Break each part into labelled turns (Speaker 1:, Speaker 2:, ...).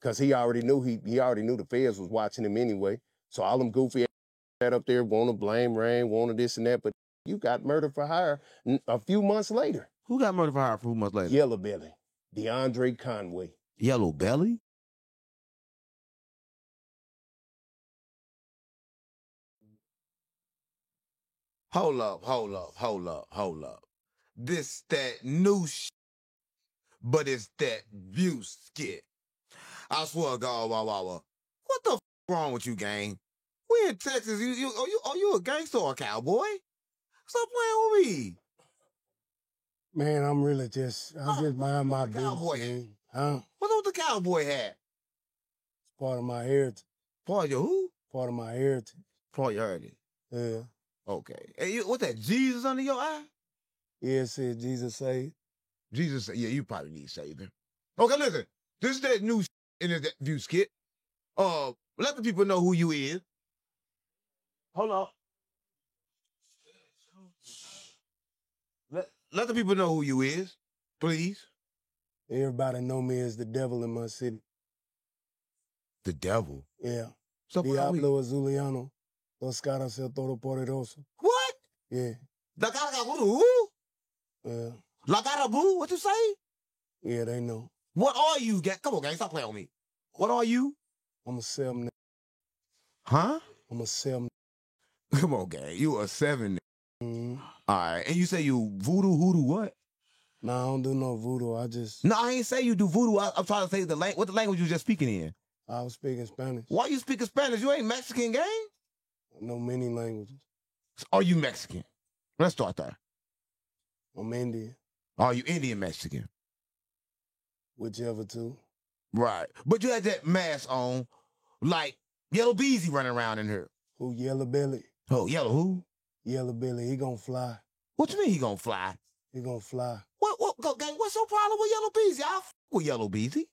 Speaker 1: Cause he already knew the feds was watching him anyway. So all them goofy ass up there want to blame Rain, want to this and that, but you got murder for hire a few months later.
Speaker 2: Who got murdered for hire a few months later?
Speaker 1: Yellow Belly, DeAndre Conway.
Speaker 2: Yellow Belly? Hold up. This that new but it's that view skit. I swear to God, what the wrong with you, gang? We in Texas. You a gangster or a cowboy? Stop playing with me.
Speaker 1: Man, I'm just mind my
Speaker 2: cowboy
Speaker 1: business. Huh?
Speaker 2: What's up with the cowboy hat?
Speaker 1: It's part of my heritage.
Speaker 2: Part of your who?
Speaker 1: Part of my heritage.
Speaker 2: Part of your heritage.
Speaker 1: Yeah.
Speaker 2: Okay. Hey, what's that? Jesus under your eye?
Speaker 1: Yeah, it said Jesus saved.
Speaker 2: Jesus, yeah, you probably need saving. Okay, listen. This is that new in that view skit. Let the people know who you is. Hold on. Let the people know who you is, please.
Speaker 1: Everybody know me as the devil in my city.
Speaker 2: The devil?
Speaker 1: Yeah.
Speaker 2: So
Speaker 1: Diablo Azuliano. Los caras el todo poderoso.
Speaker 2: What?
Speaker 1: Yeah.
Speaker 2: La cara who?
Speaker 1: Yeah.
Speaker 2: La cara boo? What you say?
Speaker 1: Yeah, they know.
Speaker 2: What are you, gang? Come on, gang. Stop playing with me. What are you?
Speaker 1: I'm a 7.
Speaker 2: Huh?
Speaker 1: I'm a 7.
Speaker 2: Come on, gang. You a 7.
Speaker 1: Mm-hmm.
Speaker 2: All right. And you say you voodoo, hoodoo, what?
Speaker 1: No, I don't do no voodoo.
Speaker 2: No, I ain't say you do voodoo. I'm trying to say what the language you just speaking in?
Speaker 1: I was speaking Spanish.
Speaker 2: Why you speaking Spanish? You ain't Mexican, gang?
Speaker 1: I know many languages.
Speaker 2: Are you Mexican? Let's start there.
Speaker 1: I'm Indian.
Speaker 2: Are you Indian Mexican?
Speaker 1: Whichever two.
Speaker 2: Right. But you had that mask on, like Yellow Beezy running around in here.
Speaker 1: Who, Yellow Belly?
Speaker 2: Oh, Yellow who?
Speaker 1: Yellow Belly. He gonna fly.
Speaker 2: What you mean he gonna fly?
Speaker 1: He gonna fly.
Speaker 2: Gang, what's your problem with Yellow Beezy? I'll with Yellow Beezy.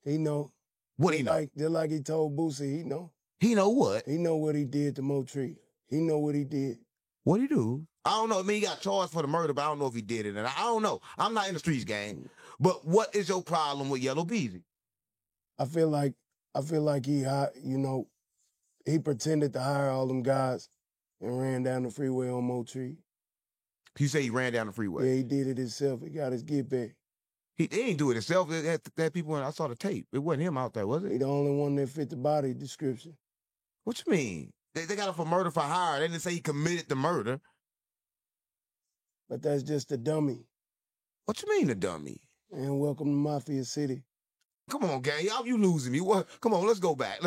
Speaker 1: He know.
Speaker 2: What he know?
Speaker 1: Just like he told Boosie, he know.
Speaker 2: He know what?
Speaker 1: He know what he did to Motree. He know what he did.
Speaker 2: What he do? I don't know. I mean, he got charged for the murder, but I don't know if he did it. And I don't know. I'm not in the streets, gang. But what is your problem with Yellow Beezy?
Speaker 1: I feel like he, he pretended to hire all them guys and ran down the freeway on Motree.
Speaker 2: You say he ran down the freeway?
Speaker 1: Yeah, he did it himself. He got his get back.
Speaker 2: He ain't do it himself. That people, I saw the tape. It wasn't him out there, was it?
Speaker 1: He the only one that fit the body description.
Speaker 2: What you mean? They got him for murder for hire. They didn't say he committed the murder.
Speaker 1: But that's just a dummy.
Speaker 2: What you mean a dummy?
Speaker 1: And welcome to Mafia City.
Speaker 2: Come on, gang. You losing me. What? Come on, let's go back.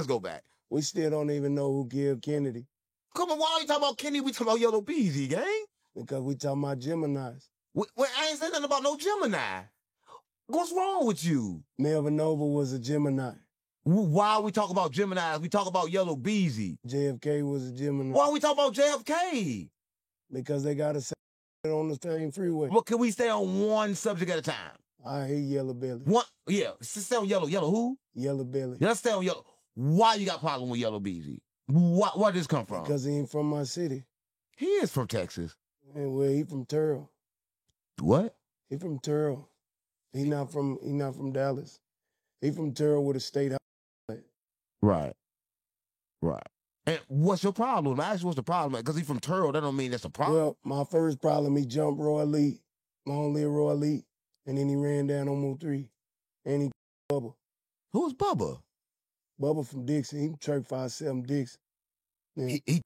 Speaker 1: We still don't even know who killed Kennedy.
Speaker 2: Come on, why are you talking about Kennedy? We talking about Yellow Beezy, gang?
Speaker 1: Because we talking about Geminis.
Speaker 2: I ain't saying nothing about no Gemini. What's wrong with you?
Speaker 1: Melvin Nova was a Gemini.
Speaker 2: Why are we talking about Geminis? We talk about Yellow Beezy.
Speaker 1: JFK was a Gemini.
Speaker 2: Why are we talking about JFK?
Speaker 1: Because they got to say on the same freeway.
Speaker 2: Well, can we stay on one subject at a time?
Speaker 1: I hate Yellow Belly.
Speaker 2: What? Yeah, stay on Yellow. Yellow who?
Speaker 1: Yellow Belly.
Speaker 2: Yeah, let's stay on Yellow. Why you got a problem with Yellow Beezy? Where did this come from?
Speaker 1: Because he ain't from my city.
Speaker 2: He is from Texas.
Speaker 1: And well, he from Turl.
Speaker 2: What?
Speaker 1: He from Turl. He not from Dallas. He from Turl with a state house.
Speaker 2: Right. And what's your problem? I asked you what's the problem. Because he from Turl, that don't mean that's a problem.
Speaker 1: Well, my first problem, he jumped Roy Lee. Long live Roy Lee. And then he ran down on Mo3. And he Bubba.
Speaker 2: Who's Bubba?
Speaker 1: Bubba from Dixon. He chirped 5-7 Dixon. Yeah.
Speaker 2: He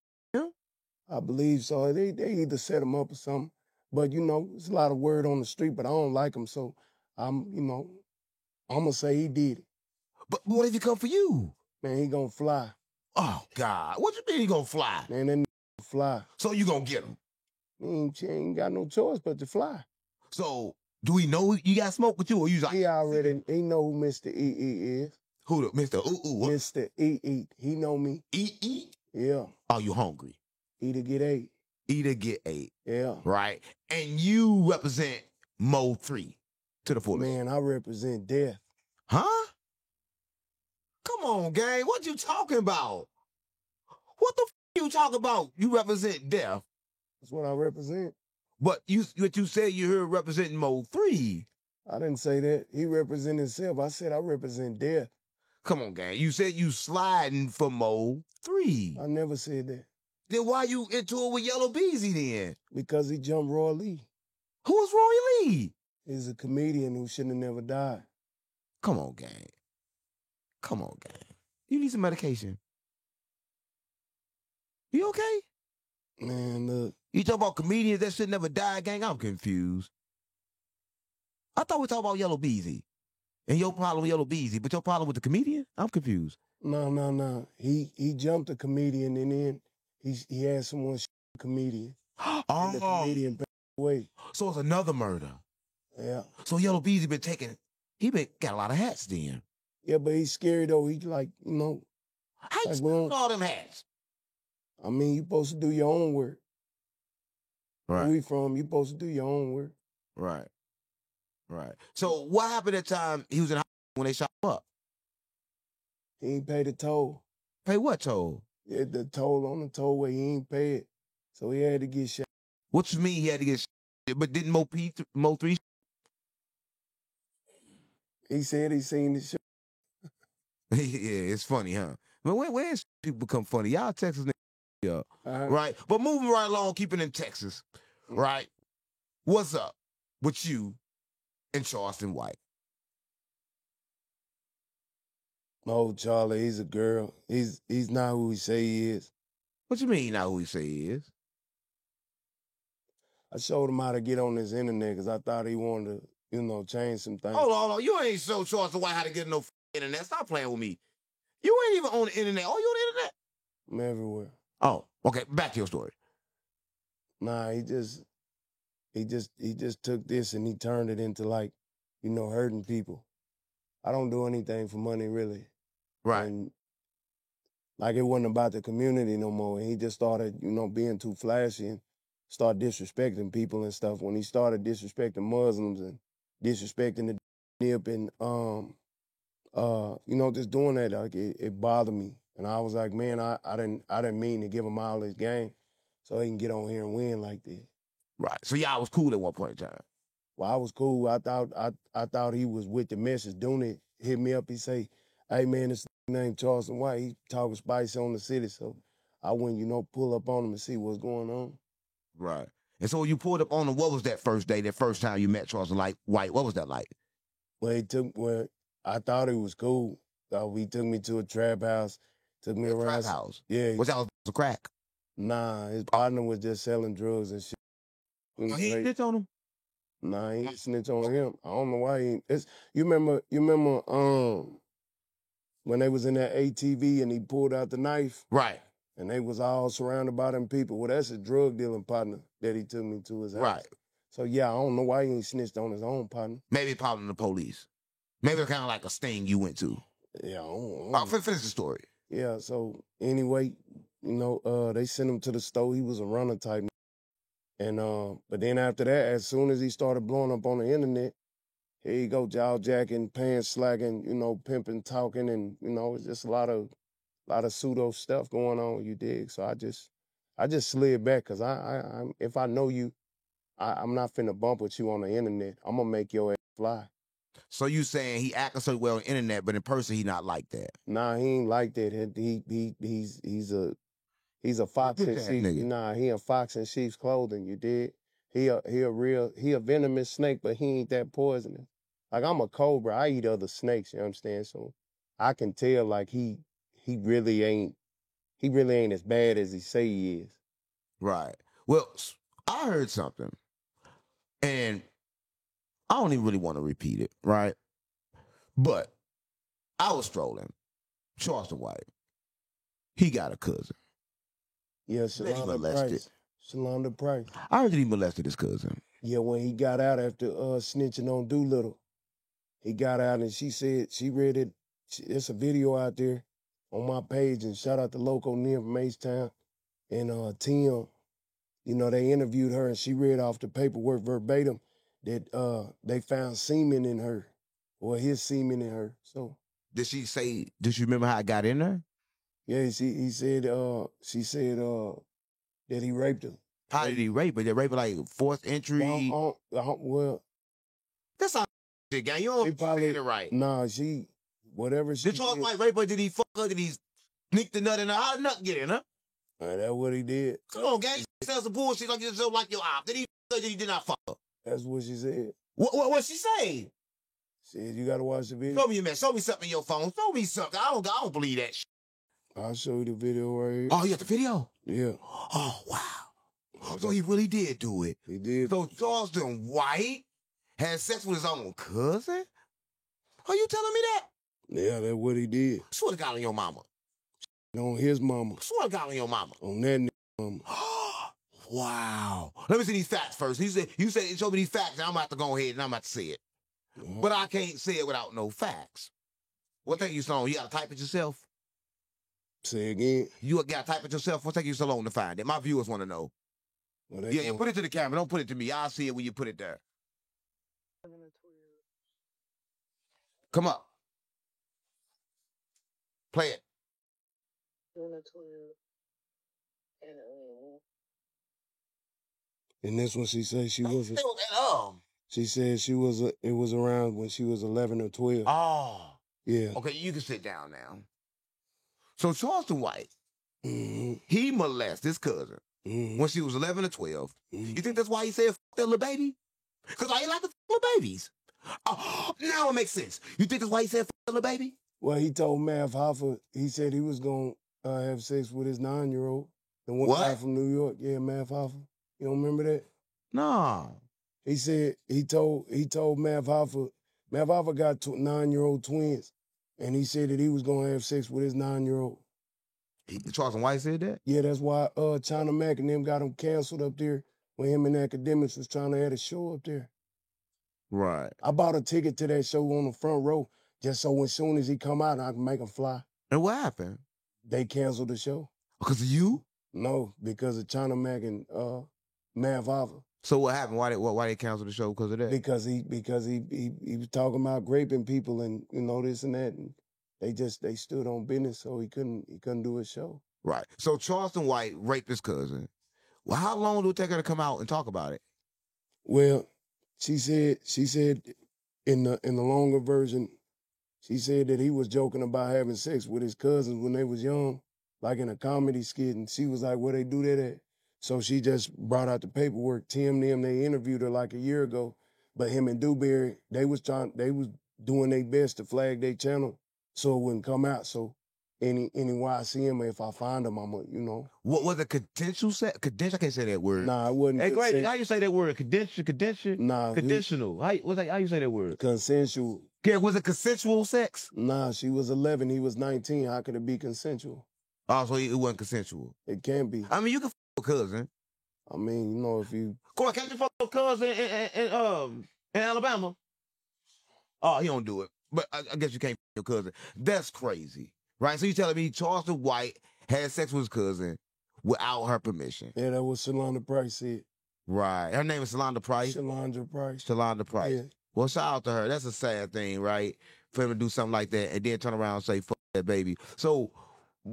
Speaker 1: I believe so. They either set him up or something. But, there's a lot of word on the street, but I don't like him. So, I'm going to say he did it.
Speaker 2: But what if he come for you?
Speaker 1: Man, he going to fly.
Speaker 2: Oh, God. What you mean he going to fly?
Speaker 1: Man, that fly.
Speaker 2: So you going to get him?
Speaker 1: He ain't got no choice but to fly.
Speaker 2: So, do we know you got smoke with you? Or you like,
Speaker 1: he know who Mr. E.E. is.
Speaker 2: Who the Mr. What?
Speaker 1: Mr. E.E. He know me.
Speaker 2: E.E.?
Speaker 1: Yeah.
Speaker 2: Are you hungry?
Speaker 1: Eat or get ate.
Speaker 2: Eat or get ate.
Speaker 1: Yeah.
Speaker 2: Right? And you represent Mo3 to the fullest.
Speaker 1: Man, I represent death.
Speaker 2: Huh? Come on, gang. What you talking about? What the you talking about? You represent death.
Speaker 1: That's what I represent.
Speaker 2: But you said you heard representing Mo3.
Speaker 1: I didn't say that. He represent himself. I said I represent death.
Speaker 2: Come on, gang. You said you sliding for Mo 3.
Speaker 1: I never said that.
Speaker 2: Then why you into it with Yellow Beezy then?
Speaker 1: Because he jumped Roy Lee.
Speaker 2: Who was Roy Lee?
Speaker 1: He's a comedian who shouldn't have never died.
Speaker 2: Come on, gang. Come on, gang. You need some medication. You okay?
Speaker 1: Man, look.
Speaker 2: You talk about comedians that should never die, gang? I'm confused. I thought we talked about Yellow Beezy. And your problem with Yellow Beezy, but your problem with the comedian? I'm confused.
Speaker 1: No. He jumped a comedian and then he had someone shoot a comedian. And the comedian passed away.
Speaker 2: So it's another murder.
Speaker 1: Yeah.
Speaker 2: So Yellow Beezy got a lot of hats then.
Speaker 1: Yeah, but he's scary though. He like, you know.
Speaker 2: How you
Speaker 1: Like,
Speaker 2: spell all them hats?
Speaker 1: I mean, you supposed to do your own work. Where
Speaker 2: Right,
Speaker 1: we from, you supposed to do your own work.
Speaker 2: right. So what happened at the time he was in hospital when they shot him up?
Speaker 1: He ain't paid the toll.
Speaker 2: Pay what toll?
Speaker 1: Yeah, the toll on the tollway, he ain't pay it. So he had to get shot.
Speaker 2: What you mean he had to get shot? But didn't Mo 3?
Speaker 1: He said he seen the show.
Speaker 2: Yeah, it's funny, huh? But where's people become funny? Y'all Texas niggas, yeah.
Speaker 1: Uh-huh.
Speaker 2: Right? But moving right along, keeping in Texas, right? What's up with you and Charleston White?
Speaker 1: Oh, Charlie, he's a girl. He's not who he say he is.
Speaker 2: What you mean he not who he say he is?
Speaker 1: I showed him how to get on this internet because I thought he wanted to, you know, change some things.
Speaker 2: Hold on. You ain't show Charleston White how to get no internet. Stop playing with me. You ain't even on the internet. Oh, you on the internet?
Speaker 1: I'm everywhere.
Speaker 2: Oh, okay. Back to your story.
Speaker 1: Nah, he just took this and he turned it into like, you know, hurting people. I don't do anything for money really.
Speaker 2: Right.
Speaker 1: And like it wasn't about the community no more. And he just started, you know, being too flashy and start disrespecting people and stuff. When he started disrespecting Muslims and disrespecting the nip and you know, just doing that, like it bothered me. And I was like, man, I didn't mean to give him all this game so he can get on here and win like this.
Speaker 2: Right. So y'all was cool at one point in time.
Speaker 1: Well, I was cool. I thought he was with the message. Doing it, hit me up. He say, "Hey man, this named Charleston White. He talking spicy on the city." So I went, you know, pull up on him and see what's going on.
Speaker 2: Right. And so you pulled up on him. What was that first day? That first time you met Charleston White? What was that like?
Speaker 1: Well, I thought he was cool. He took me to a trap house. Took me around.
Speaker 2: Trap house.
Speaker 1: Yeah.
Speaker 2: Was that a crack?
Speaker 1: Nah, his partner was just selling drugs and shit.
Speaker 2: Oh, he ain't snitch on him?
Speaker 1: Nah, he ain't snitch on him. I don't know why he. You remember when they was in that ATV and he pulled out the knife?
Speaker 2: Right.
Speaker 1: And they was all surrounded by them people. Well, that's a drug dealing partner that he took me to his house.
Speaker 2: Right.
Speaker 1: So yeah, I don't know why he ain't snitched on his own partner.
Speaker 2: Maybe probably the police. Maybe kind of like a sting you went to.
Speaker 1: Yeah, I don't
Speaker 2: I'll finish the story.
Speaker 1: Yeah, so anyway, you know, they sent him to the store. He was a runner type. And but then after that, as soon as he started blowing up on the internet, here you go, jaw jacking, pants slacking, you know, pimping, talking, and you know, it's just a lot of pseudo stuff going on. You dig? So I just slid back because I'm if I know you, I'm not finna bump with you on the internet. I'm gonna make your ass fly.
Speaker 2: So you saying he acting so well on the internet, but in person he not like that?
Speaker 1: Nah, he ain't like that. He's a fox in sheep's. Nah, he a fox in sheep's clothing. You dig? He a venomous snake, but he ain't that poisonous. Like I'm a cobra. I eat other snakes. You understand? So I can tell like he really ain't as bad as he say he is.
Speaker 2: Right. Well, I heard something, and I don't even really want to repeat it, right? But I was strolling. Charleston White. He got a cousin.
Speaker 1: Yeah, Shalonda Price. Shalonda Price.
Speaker 2: I heard that he molested his cousin.
Speaker 1: Yeah, when he got out after snitching on Doolittle, he got out and she said she read it. There's a video out there on my page, and shout out to Loco Nim from H-Town and Tim. You know, they interviewed her and she read off the paperwork verbatim that they found semen in her, or his semen in her. So
Speaker 2: did you remember how I got in there?
Speaker 1: Yeah, she said that he raped her.
Speaker 2: How did he rape her? Did he rape her like forced entry?
Speaker 1: Well,
Speaker 2: that's all shit, gang. You don't say it right.
Speaker 1: Nah, whatever she
Speaker 2: Did Charles
Speaker 1: did,
Speaker 2: White rape her? Did he fuck her? Did he sneak the nut in her? How did the nut get in her?
Speaker 1: that's what he did.
Speaker 2: Come on, gang. Sell some bullshit like yourself, like your op. Did he fuck her? Did he did not fuck her?
Speaker 1: That's what she said.
Speaker 2: What she say?
Speaker 1: Said you gotta watch the video.
Speaker 2: Show me, man. Show me something in your phone. Show me something. I don't believe that shit.
Speaker 1: I'll show you the video right here.
Speaker 2: Oh, you got the video?
Speaker 1: Yeah,
Speaker 2: Oh, wow. So he really did do it.
Speaker 1: he did.
Speaker 2: So Charleston White had sex with his own cousin? Are you telling me that?
Speaker 1: Yeah, that's what he did.
Speaker 2: Swear to God on your mama.
Speaker 1: On his mama.
Speaker 2: Swear to God on your mama.
Speaker 1: On that nigga mama.
Speaker 2: Wow. Let me see these facts first. You said show me these facts, and I'm about to go ahead and I'm about to say it. But I can't say it without no facts. What take you so long? You gotta type it yourself?
Speaker 1: Say again.
Speaker 2: You gotta type it yourself? What take you so long to find it? My viewers want to know.
Speaker 1: Well,
Speaker 2: Yeah, put it to the camera. Don't put it to me. I'll see it when you put it there. Come up. Play it.
Speaker 1: And this one she said she was.
Speaker 2: Oh.
Speaker 1: She said she was. It was around when she was 11 or 12.
Speaker 2: Oh.
Speaker 1: Yeah.
Speaker 2: Okay, you can sit down now. So Charleston White,
Speaker 1: Mm-hmm.
Speaker 2: he molested his cousin
Speaker 1: Mm-hmm.
Speaker 2: when she was 11 or 12.
Speaker 1: Mm-hmm.
Speaker 2: You think that's why he said, fuck that little baby? Because I ain't like to fuck little babies. Oh, now it makes sense. You think that's why he said, fuck that little baby?
Speaker 1: Well, he told Mav Hoffa, he said he was going to have sex with his 9-year-old. The one guy
Speaker 2: What?
Speaker 1: from New York. Yeah, Mav Hoffa. You don't remember that?
Speaker 2: No.
Speaker 1: He said, he told Mav Hoffa got 9-year-old twins. And he said that he was going to have sex with his 9-year-old.
Speaker 2: Charleston White said that?
Speaker 1: Yeah, that's why China Mac and them got him canceled up there when him and Academics was trying to have a show up there.
Speaker 2: Right.
Speaker 1: I bought a ticket to that show on the front row just so as soon as he come out, I can make him fly.
Speaker 2: And what happened?
Speaker 1: They canceled the show.
Speaker 2: Because of you?
Speaker 1: No, because of China Mac and Mav Hoffa.
Speaker 2: So what happened? Why they canceled the show because of that?
Speaker 1: Because he was talking about raping people and this and that, and they stood on business, so he couldn't do his show.
Speaker 2: Right. So Charleston White raped his cousin. Well, how long did it take her to come out and talk about it?
Speaker 1: Well, she said in the longer version, she said that he was joking about having sex with his cousins when they was young, like in a comedy skit, and she was like, "Where they do that at?" So she just brought out the paperwork. Tim them, they interviewed her like a year ago, but him and Dewberry, they was doing their best to flag their channel so it wouldn't come out. So anywhere I see him, if I find him, I'm
Speaker 2: What was it? Conditional sex? Conditional? I can't say that word.
Speaker 1: Nah, I wouldn't.
Speaker 2: Hey, great. How you say that word? Conditional?
Speaker 1: Nah,
Speaker 2: Conditional. How you say that word?
Speaker 1: consensual.
Speaker 2: Yeah, was it consensual sex?
Speaker 1: Nah, she was 11. He was 19. How could it be consensual?
Speaker 2: Oh, so it wasn't consensual.
Speaker 1: It can't be.
Speaker 2: I mean, you can fuck your cousin.
Speaker 1: I mean, if you
Speaker 2: Go on, can't you fuck your cousin in Alabama? Oh, he don't do it. But I guess you can't fuck your cousin. That's crazy. Right? So you telling me Charleston White had sex with his cousin without her permission.
Speaker 1: Yeah, that was Shalonda Price said.
Speaker 2: Right. Her name is Shalonda Price.
Speaker 1: Shalonda Price.
Speaker 2: Shalonda Price.
Speaker 1: Yeah.
Speaker 2: Well, shout out to her. That's a sad thing, right? For him to do something like that and then turn around and say, fuck that baby. So,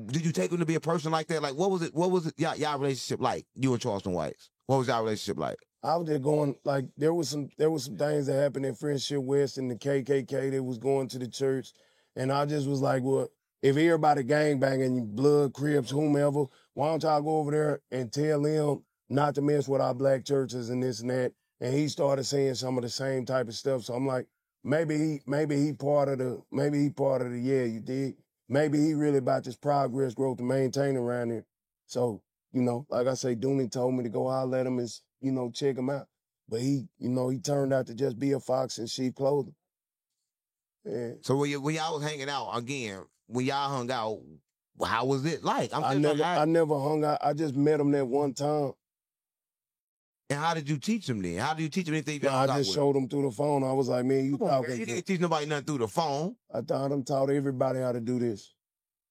Speaker 2: did you take him to be a person like that? Like, what was it y'all relationship like, you and Charleston White's? What was y'all relationship like?
Speaker 1: I was just going, like, there was some things that happened in Friendship West and the KKK that was going to the church. And I just was like, well, if everybody gangbanging, blood, Crips, whomever, why don't y'all go over there and tell them not to mess with our black churches and this and that? And he started saying some of the same type of stuff. So I'm like, maybe he part of the yeah, you dig? Maybe he really about this progress, growth, and maintain around here. So, like I say, Dooney told me to go holler at him and, check him out. But he turned out to just be a fox in sheep clothing. Yeah.
Speaker 2: So when y'all was hanging out, again, when y'all hung out, how was it like?
Speaker 1: I never hung out. I just met him that one time.
Speaker 2: And how did you teach him then? How did you teach him anything?
Speaker 1: I just showed him through the phone. I was like, man, you talking.
Speaker 2: You didn't teach nobody nothing through the phone.
Speaker 1: I taught everybody how to do this.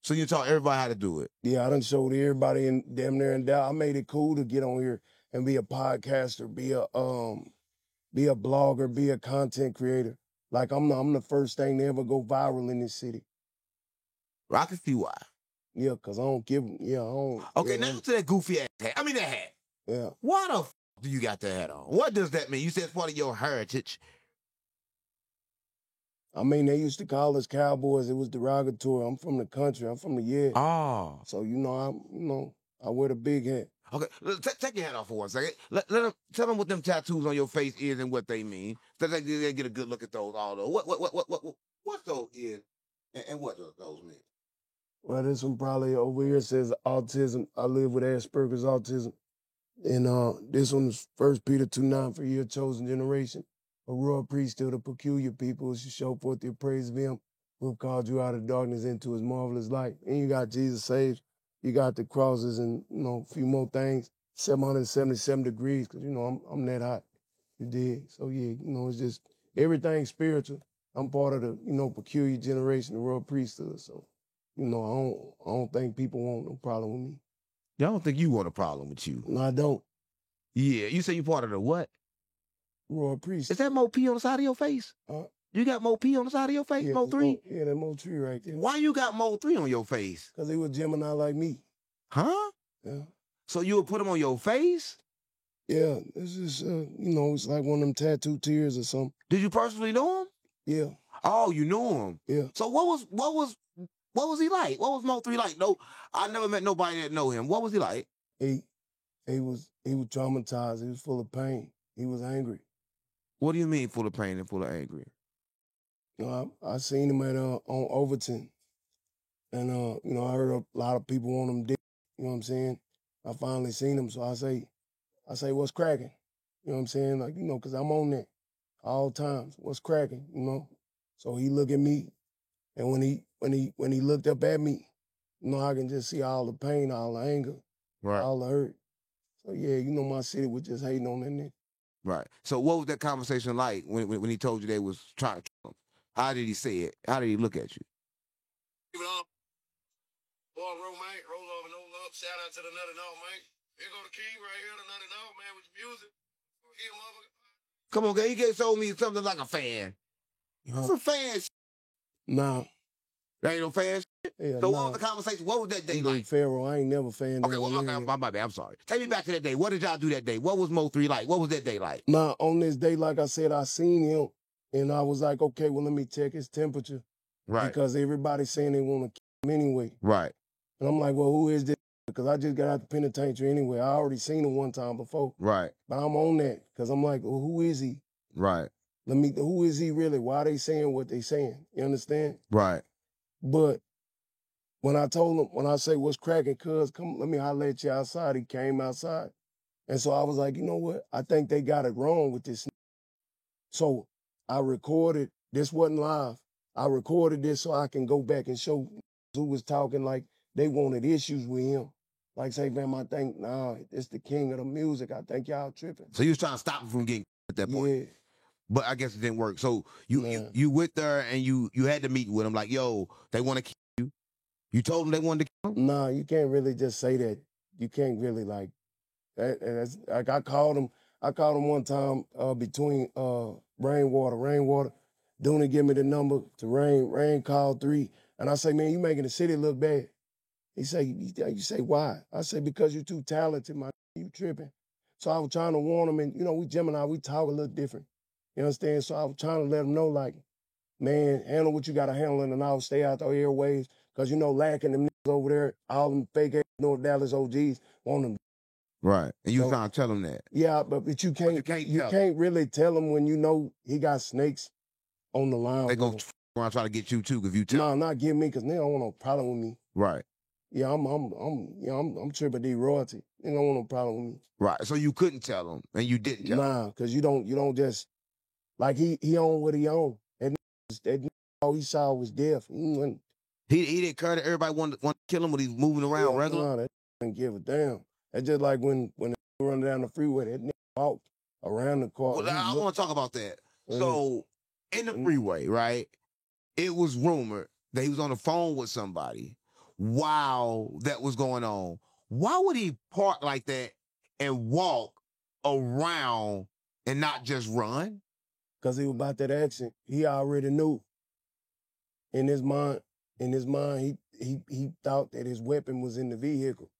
Speaker 2: So you taught everybody how to do it?
Speaker 1: Yeah, I done showed everybody in damn near and down. I made it cool to get on here and be a podcaster, be a blogger, be a content creator. Like I'm the first thing to ever go viral in this city.
Speaker 2: Well, I can see why.
Speaker 1: Yeah, because I don't give them, I don't.
Speaker 2: Okay, now to that goofy ass hat. I mean that hat.
Speaker 1: Yeah.
Speaker 2: Why the do you got that hat on? What does that mean? You said it's part of your heritage.
Speaker 1: I mean, they used to call us cowboys. It was derogatory. I'm from the country. I'm from the yeah.
Speaker 2: Oh.
Speaker 1: So I wear the big hat.
Speaker 2: Okay, take your hat off for 1 second. Let them tell them what them tattoos on your face is and what they mean, so they get a good look at those. All those. What those is, and what those mean?
Speaker 1: Well, this one probably over here says autism. I live with Asperger's autism. And this one is 1 Peter 2:9, for you a chosen generation, a royal priesthood, a peculiar people, who should show forth the praise of him who have called you out of darkness into his marvelous light. And you got Jesus saves. You got the crosses and, a few more things, 777 degrees, because, I'm that hot. You dig? So, yeah, it's just everything spiritual. I'm part of the, peculiar generation, the royal priesthood. So, I don't think people want no problem with me.
Speaker 2: I don't think you want a problem with you.
Speaker 1: No, I don't.
Speaker 2: Yeah, you say you part of the what?
Speaker 1: Royal priest.
Speaker 2: Is that Mo P on the side of your face? You got Mo P on the side of your face,
Speaker 1: Yeah,
Speaker 2: Mo 3?
Speaker 1: Yeah, that Mo 3 right there.
Speaker 2: Why you got Mo 3 on your face?
Speaker 1: Because he was Gemini like me.
Speaker 2: Huh?
Speaker 1: Yeah.
Speaker 2: So you would put him on your face?
Speaker 1: Yeah, this is, it's like one of them tattoo tears or something.
Speaker 2: Did you personally know him?
Speaker 1: Yeah.
Speaker 2: Oh, you knew him?
Speaker 1: Yeah.
Speaker 2: So what was he like? What was Mo 3 like? No, I never met nobody that know him. What was he like?
Speaker 1: He was traumatized. He was full of pain. He was angry.
Speaker 2: What do you mean full of pain and full of angry?
Speaker 1: I seen him at on Overton. And I heard a lot of people want him dead. You know what I'm saying? I finally seen him, so I say, what's cracking? You know what I'm saying? Like, because I'm on that all times. What's cracking? So he look at me, and when he looked up at me, I can just see all the pain, all the anger,
Speaker 2: right,
Speaker 1: all the hurt. So yeah, my city was just hating on that nigga.
Speaker 2: Right. So what was that conversation like when he told you they was trying to kill him? How did he say it? How did he look at you?
Speaker 1: Give it up. Boy, roll, man. Roll over and roll up. Shout out to the Nutty Dog, man. Here go the king right here, the Nutty Dog, man, with the music.
Speaker 2: Come on, guy. He just told me something like a fan. What's a fan?
Speaker 1: Nah.
Speaker 2: That ain't no fan shit?
Speaker 1: Yeah,
Speaker 2: so what was the conversation? What was that day like?
Speaker 1: Pharaoh, I ain't never fan.
Speaker 2: Okay, well, my bad. I'm sorry. Take me back to that day. What did y'all do that day? What was Mo 3 like? What was that day like?
Speaker 1: Nah, on this day, like I said, I seen him, and I was like, okay, well, let me check his temperature.
Speaker 2: Right.
Speaker 1: Because everybody's saying they want to kill him anyway.
Speaker 2: Right.
Speaker 1: And I'm like, well, who is this? Because I just got out the penitentiary anyway. I already seen him one time before.
Speaker 2: Right.
Speaker 1: But I'm on that, because I'm like, well, who is he?
Speaker 2: Right.
Speaker 1: Who is he really? Why are they saying what they saying? You understand?
Speaker 2: Right.
Speaker 1: But when I told him, when I say, what's cracking, cuz, come, let me holler at you outside, he came outside. And so I was like, you know what? I think they got it wrong with this. So I recorded, this wasn't live. I recorded this so I can go back and show who was talking like they wanted issues with him. Like, say, man, I think, nah, it's the king of the music. I think y'all tripping.
Speaker 2: So you was trying to stop him from getting at that point?
Speaker 1: Yeah.
Speaker 2: But I guess it didn't work. So you went there and you had to meet with him like, yo, they want to kill you. You told them they wanted to kill him?
Speaker 1: Nah, you can't really just say that. You can't really like, that's, like I called him one time between Rainwater. Dooney give me the number to Rain called 3. And I say, man, you making the city look bad. He say, you say, why? I say, because you're too talented, you tripping. So I was trying to warn him, and we Gemini, we talk a little different. You understand? So I was trying to let him know, like, man, handle what you got to handle and I'll stay out the airwaves. Because, lacking them niggas over there, all them fake North Dallas OGs want them.
Speaker 2: Right. And you trying to tell him that.
Speaker 1: Yeah, but you can't really tell him when he got snakes on the line.
Speaker 2: They gonna try to get you too if you tell.
Speaker 1: No, not get me, because they don't want no problem with me.
Speaker 2: Right.
Speaker 1: Yeah, I'm Triple D royalty. They don't want no problem with me.
Speaker 2: Right. So you couldn't tell him, and you didn't tell him.
Speaker 1: Nah, because you don't just, like, he owned what he owned. That all he saw was death.
Speaker 2: He didn't care that everybody wanted to kill him when he's moving around regular?
Speaker 1: Nah, that didn't give a damn. That's just like when they run down the freeway, that nigga walked around the car.
Speaker 2: Well, I want to talk about that. So, in the freeway, right, it was rumored that he was on the phone with somebody while that was going on. Why would he park like that and walk around and not just run?
Speaker 1: Because he was about that action. He already knew. In his mind, he thought that his weapon was in the vehicle.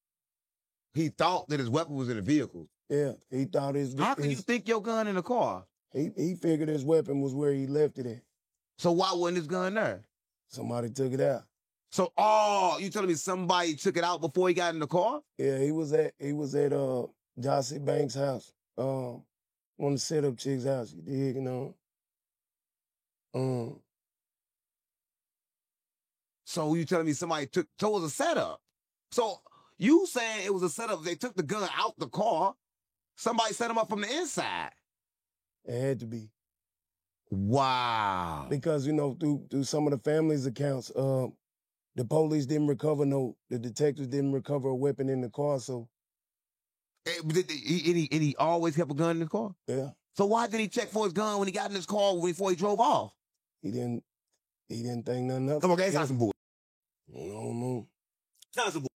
Speaker 2: He thought that his weapon was in the vehicle?
Speaker 1: Yeah, he thought
Speaker 2: How can you think your gun in the car?
Speaker 1: He figured his weapon was where he left it at.
Speaker 2: So why wasn't his gun there?
Speaker 1: Somebody took it out.
Speaker 2: So, you telling me somebody took it out before he got in the car?
Speaker 1: Yeah, he was at Jossie Banks' house. One of the setup chick's house, you dig, you know.
Speaker 2: So you telling me somebody so it was a setup. So you saying it was a setup, they took the gun out the car, somebody set him up from the inside.
Speaker 1: It had to be.
Speaker 2: Wow.
Speaker 1: Because, you know, through some of the family's accounts, the police didn't recover the detectives didn't recover a weapon in the car, so.
Speaker 2: And he always kept a gun in the car?
Speaker 1: Yeah.
Speaker 2: So why did he check for his gun when he got in his car before he drove off?
Speaker 1: He didn't think nothing of it.
Speaker 2: Come on, guys, sound some bull.
Speaker 1: I don't know.
Speaker 2: Sound some bull.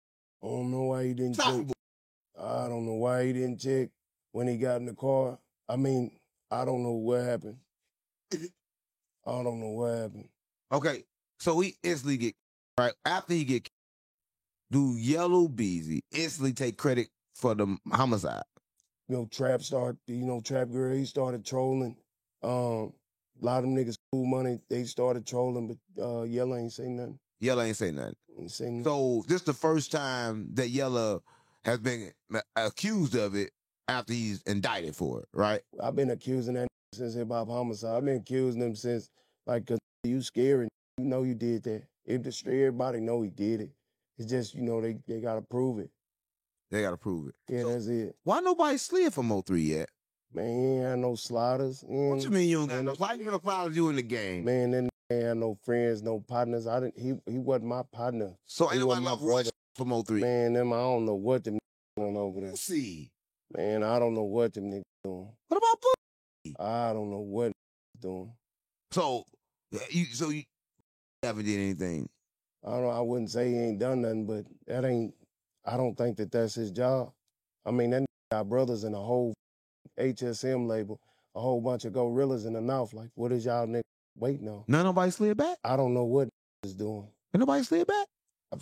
Speaker 1: I don't know why he didn't check. I don't know why he didn't check when he got in the car. I mean, I don't know what happened. I don't know what happened.
Speaker 2: Okay, so he instantly get, right, after he get, do Yellow Beezy instantly take credit for the homicide?
Speaker 1: You know, Trap Girl, he started trolling. A lot of them niggas Cool Money, they started trolling, but Yellow ain't say nothing.
Speaker 2: Yellow ain't say nothing.
Speaker 1: Ain't say nothing.
Speaker 2: So this the first time that Yellow has been accused of it after he's indicted for it, right?
Speaker 1: I've been accusing that since Hip Hop Homicide. I've been accusing him since, like, 'cause you scary. You know you did that. If the street, everybody know he did it. It's just, you know, they gotta prove it.
Speaker 2: They gotta prove it.
Speaker 1: Yeah,
Speaker 2: So,
Speaker 1: that's it.
Speaker 2: why nobody slid from 03 yet?
Speaker 1: Man, he ain't had no sliders.
Speaker 2: What you mean you don't got no? Why you gonna slide you in the game?
Speaker 1: Man, that ain't had no friends, no partners. He wasn't my partner.
Speaker 2: So
Speaker 1: he
Speaker 2: ain't nobody love Roy from 03?
Speaker 1: Man, them, I don't know what them doing over there.
Speaker 2: Let's see.
Speaker 1: Man, I don't know what them niggas doing.
Speaker 2: What about Pussy?
Speaker 1: I don't know what doing.
Speaker 2: So you haven't did anything?
Speaker 1: I wouldn't say he ain't done nothing, but I don't think that's his job. I mean, that got brothers in a whole HSM label, a whole bunch of gorillas in the North. Like, what is y'all niggas waiting on?
Speaker 2: Nobody slid back?
Speaker 1: I don't know what is doing.
Speaker 2: Ain't nobody slid back?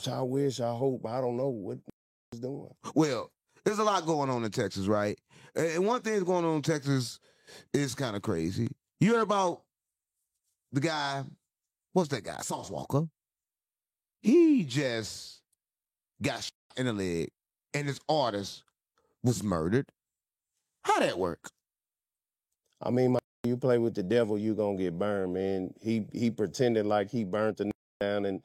Speaker 1: I wish, I hope, I don't know what is doing.
Speaker 2: Well, there's a lot going on in Texas, right? And one thing that's going on in Texas is kind of crazy. You heard about the guy, what's that guy? Sauce Walker. He just got shot in the leg and his artist was murdered. How that work?
Speaker 1: I mean, you play with the devil, you gonna get burned, man. He pretended like he burnt the down in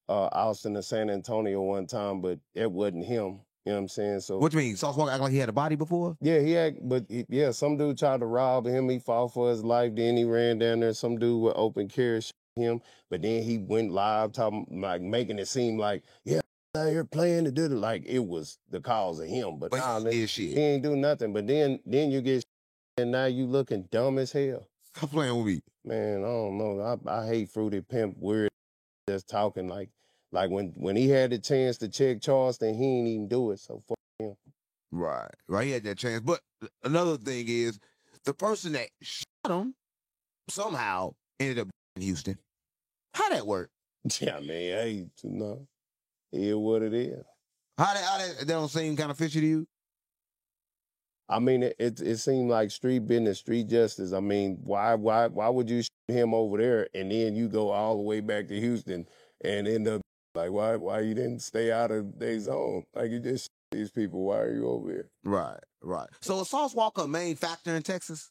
Speaker 1: Austin or San Antonio one time, but it wasn't him. You know what I'm saying? So
Speaker 2: what you mean? Sauce Walker act like he had a body before?
Speaker 1: Yeah, some dude tried to rob him. He fought for his life. Then he ran down there. Some dude with open carry him, but then he went live talking, like, making it seem like, yeah, out here playing to do it, like it was the cause of him. But nah, he ain't do nothing. But then you get and now you looking dumb as hell.
Speaker 2: Stop playing with me.
Speaker 1: Man, I don't know. I hate Fruity Pimp weird just talking like when he had the chance to check Charleston, he ain't even do it. So fuck him.
Speaker 2: Right. He had that chance. But another thing is, the person that shot him somehow ended up in Houston. How that work?
Speaker 1: Yeah, man, hey, you know, it what it is.
Speaker 2: How that don't seem kind of fishy to you?
Speaker 1: I mean, it seemed like street business, street justice. I mean, why would you shoot him over there and then you go all the way back to Houston and end up like why you didn't stay out of their zone? Like, you just these people. Why are you over here?
Speaker 2: Right. So is Sauce Walker a main factor in Texas?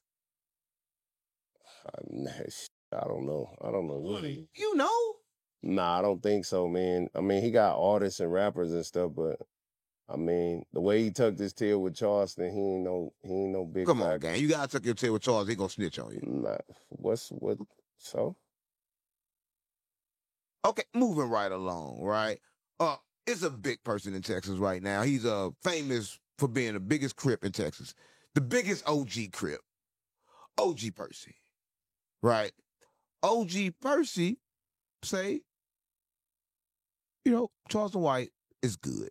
Speaker 1: I don't know. Really.
Speaker 2: You know?
Speaker 1: Nah, I don't think so, man. I mean, he got artists and rappers and stuff, but I mean, the way he tucked his tail with Charleston, he ain't no big.
Speaker 2: Come on, gang. You gotta tuck your tail with Charles. He gonna snitch on you.
Speaker 1: Nah, what? So?
Speaker 2: Okay, moving right along. Right. It's a big person in Texas right now. He's famous for being the biggest Crip in Texas, the biggest OG Crip, OG Percy. Right. OG Percy say, you know, Charleston White is good.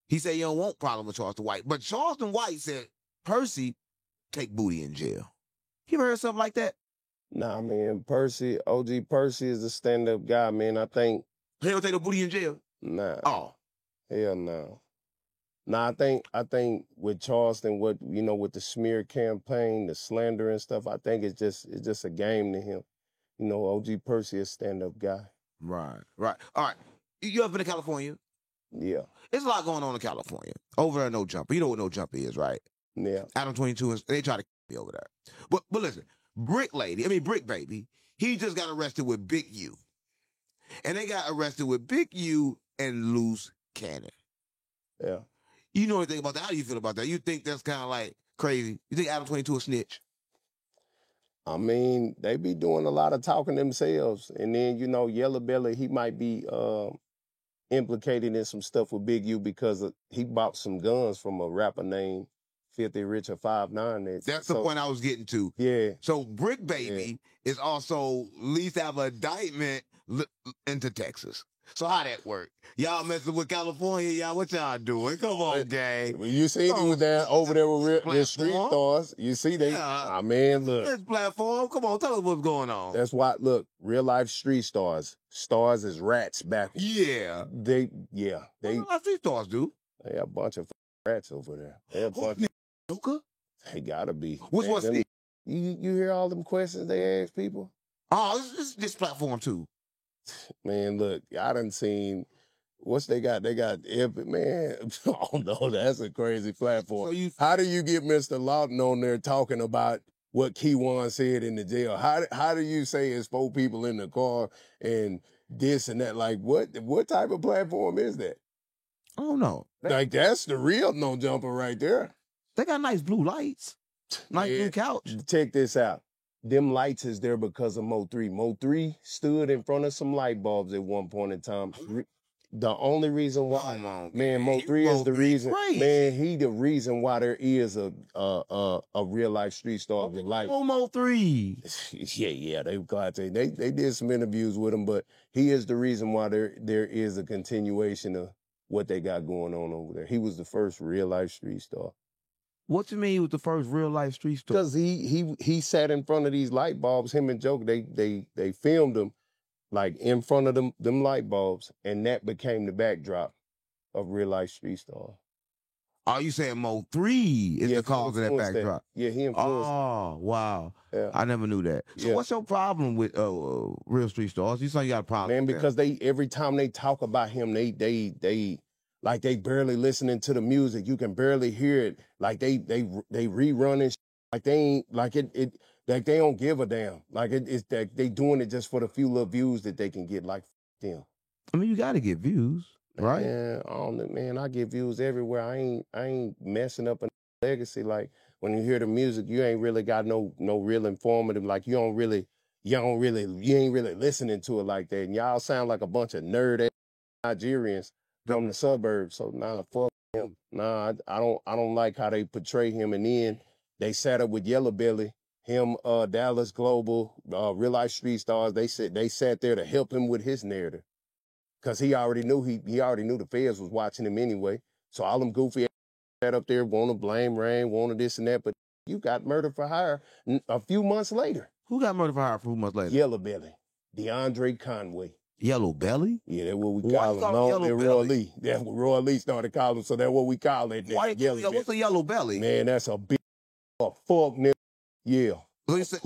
Speaker 2: He said he don't want problem with Charleston White. But Charleston White said Percy take booty in jail. You ever heard something like that?
Speaker 1: Nah, man. OG Percy is a stand-up guy, man. I think
Speaker 2: he don't take no booty in jail.
Speaker 1: Nah.
Speaker 2: Oh.
Speaker 1: Hell no. Nah, I think with Charleston, with the smear campaign, the slander and stuff, I think it's just a game to him. You know, OG Percy is stand-up guy.
Speaker 2: Right. All right. You ever been to California?
Speaker 1: Yeah,
Speaker 2: There's a lot going on in California. Over there, No Jumper. You know what No Jumper is, right?
Speaker 1: yeah.
Speaker 2: Adam 22, they try to keep me over there. But listen, Brick Baby, he just got arrested with Big U. And they got arrested with Big U and Loose Cannon.
Speaker 1: Yeah.
Speaker 2: You know anything about that? How do you feel about that? You think that's kind of like crazy? You think Adam 22 a snitch?
Speaker 1: I mean, they be doing a lot of talking themselves. And then, you know, Yellow Belly, he might be implicated in some stuff with Big U because he bought some guns from a rapper named 50 Rich or 5'9".
Speaker 2: That's the point I was getting to.
Speaker 1: Yeah.
Speaker 2: So Brick Baby is also least have an indictment into Texas. So how that work? Y'all messing with California, y'all? What y'all doing? Come on, gang.
Speaker 1: Well, you see me down over there with Street Stars. You see they, I mean, look.
Speaker 2: This platform, come on, tell us what's going on.
Speaker 1: That's why, look, real life Street Stars. Stars is rats back.
Speaker 2: Yeah.
Speaker 1: They.
Speaker 2: Real life Street Stars do.
Speaker 1: They a bunch of rats over there. They a bunch of
Speaker 2: Joker?
Speaker 1: They gotta be.
Speaker 2: Which one's the?
Speaker 1: You hear all them questions they ask people?
Speaker 2: Oh, this platform too.
Speaker 1: Man, look, I done seen what's they got? They got Epic, man. Oh no, that's a crazy platform. So how do you get Mr. Lawton on there talking about what Keywan said in the jail? How do you say it's 4 people in the car and this and that? Like what type of platform is that?
Speaker 2: I don't know.
Speaker 1: Like that's the real No Jumper right there.
Speaker 2: They got nice blue lights. Nice blue couch.
Speaker 1: Check this out. Them lights is there because of Mo3. Mo3 stood in front of some light bulbs at one point in time. The only reason why, Mo3 is the reason. Crazy. Man, he the reason why there is a real life Street Star with light.
Speaker 2: Oh, Mo3.
Speaker 1: Yeah, they glad they did some interviews with him, but he is the reason why there is a continuation of what they got going on over there. He was the first real life Street Star.
Speaker 2: What you mean he was the first real life Street Star?
Speaker 1: Because he sat in front of these light bulbs. Him and Joker, they filmed him like in front of them light bulbs, and that became the backdrop of real life Street Star.
Speaker 2: Are you saying Mo3 is the cause of that backdrop?
Speaker 1: Yeah, he influenced.
Speaker 2: Oh, wow.
Speaker 1: Yeah.
Speaker 2: I never knew that. So what's your problem with real Street Stars? You say you got a problem?
Speaker 1: Man, because every time they talk about him, they like they barely listening to the music. You can barely hear it. Like they rerunning. Like they ain't like it. Like they don't give a damn. Like it's that they doing it just for the few little views that they can get. Like them.
Speaker 2: I mean, you got to get views, right?
Speaker 1: Yeah, I don't know, man. I get views everywhere. I ain't messing up a legacy. Like when you hear the music, you ain't really got no real informative. Like you ain't really listening to it like that. And y'all sound like a bunch of nerd Nigerians from the suburbs. So fuck him. I don't like how they portray him. And then they sat up with Yellow Belly, him, Dallas Global, Real Life Street Stars. They sat there to help him with his narrative. Cause he already knew the feds was watching him anyway. So all them goofy sat up there, want to blame Rain, wanted this and that, but you got murdered for hire a few months later.
Speaker 2: Who got murdered for hire a few months later?
Speaker 1: Yellow Belly, DeAndre Conway.
Speaker 2: Yellow Belly?
Speaker 1: Yeah, that's what we call him. No, they're Roy Lee. That's what Roy Lee started calling him, so that's what we call it.
Speaker 2: What's a Yellow Belly?
Speaker 1: Man, that's a big fuck nigga. Yeah.
Speaker 2: So,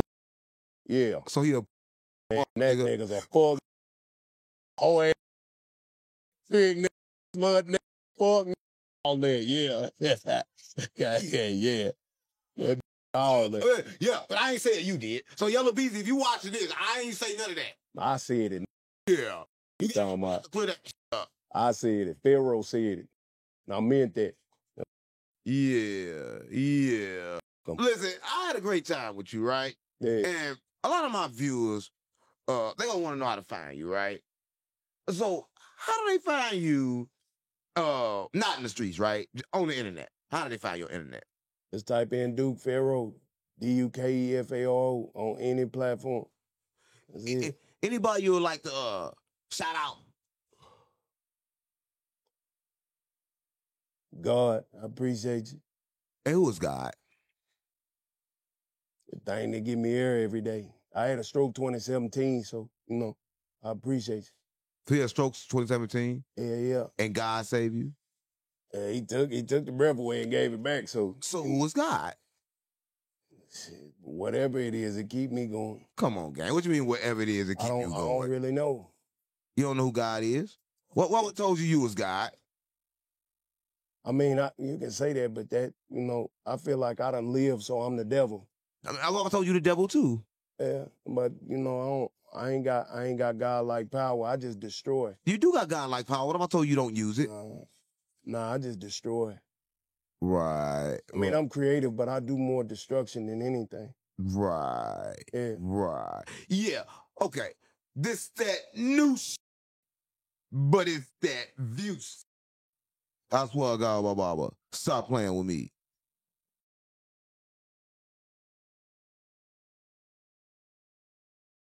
Speaker 1: yeah.
Speaker 2: So he a
Speaker 1: man, that nigga's a fuck whole ass big nigga, mud nigga, fuck nigga, all that. Yeah. yeah. All that.
Speaker 2: Yeah, but I ain't saying you did. So Yellow Beezy, if you watching this, I ain't say none of that.
Speaker 1: I said it.
Speaker 2: Yeah.
Speaker 1: You talking about?
Speaker 2: Clear that up.
Speaker 1: I said it. Pharaoh said it. And I meant that.
Speaker 2: Yeah. Listen, I had a great time with you, right?
Speaker 1: Yeah.
Speaker 2: And a lot of my viewers, they gonna want to know how to find you, right? So how do they find you? Not in the streets, right? On the internet. How do they find your internet?
Speaker 1: Just type in Duke Pharaoh, DUKEFAO on any platform. That's it.
Speaker 2: Anybody you would like to shout out?
Speaker 1: God, I appreciate you.
Speaker 2: And who is God?
Speaker 1: The thing that give me air every day. I had a stroke 2017, so, I appreciate you.
Speaker 2: So you had strokes 2017?
Speaker 1: Yeah.
Speaker 2: And God saved you?
Speaker 1: He took the breath away and gave it back, so.
Speaker 2: So who was God?
Speaker 1: whatever it is, it keep me going.
Speaker 2: Come on, gang. What you mean whatever it is that
Speaker 1: I
Speaker 2: keep you
Speaker 1: don't
Speaker 2: going?
Speaker 1: really know.
Speaker 2: You don't know who God is? What told you was God?
Speaker 1: I mean, you can say that, but that, I feel like I done lived, so I'm the devil.
Speaker 2: I mean, I told you the devil too.
Speaker 1: Yeah, but I ain't got God-like power. I just destroy.
Speaker 2: You do got God-like power. What if I told you don't use it?
Speaker 1: Nah, I just destroy.
Speaker 2: Right.
Speaker 1: I mean, I'm creative, but I do more destruction than anything.
Speaker 2: Right.
Speaker 1: Yeah.
Speaker 2: Right. Yeah. Okay. This that new but it's that view. I swear to God, Baba, stop playing with me.